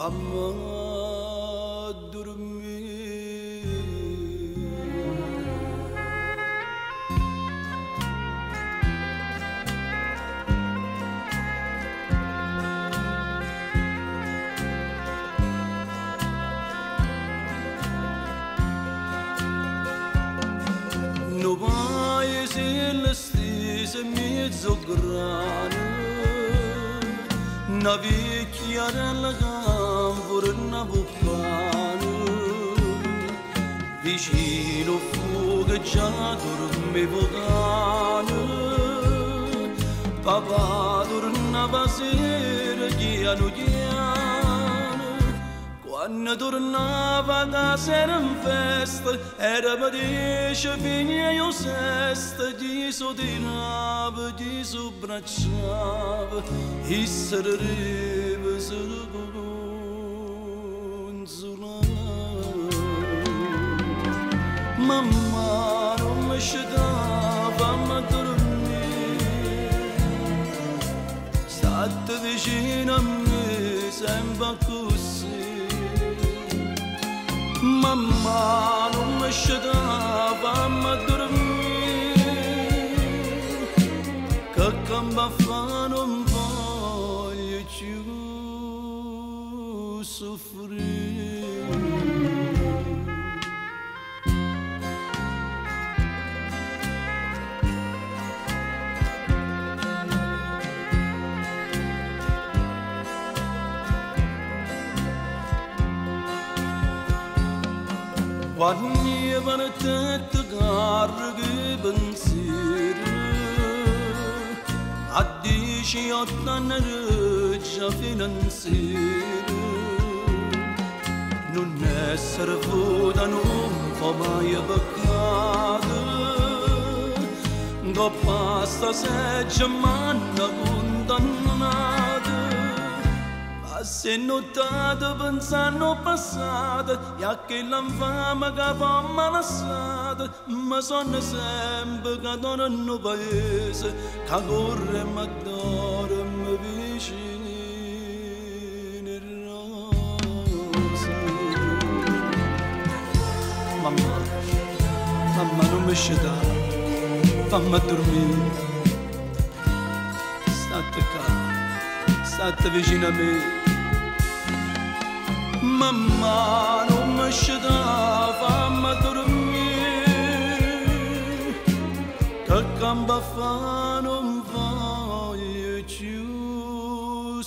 fammi dormire. Non vai se le stesse mezzo grano, una vecchia della gambora, una buffano, vicino fuoco già dormevo cane, papà tornava sera piano piano, quando tornava da sera in festa, era padesce figlia io sesta, ti sottolineava, ti sobbracciava, e se riveva se consolava. Mamma non mi scetava a dormire, state vicino a me sempre così. Mamma non mi scetava a dormire, che camba fa non voglio più soffrire. Quando mi partite carri pensieri, a 18 anni già finanzieri, non essere vuota non fa mai peccato, dopo sta seggia manna condannata. Se notato pensando passato, e che l'infame che fa malassata, ma sono sempre che torno paese, che corre e mi adora e mi vicino rosa. Mamma, mamma non mi scetare, fammi dormire, state qua, state vicino a me. Mamma non mi scetava, fammi dormire, che camba fa non voglio più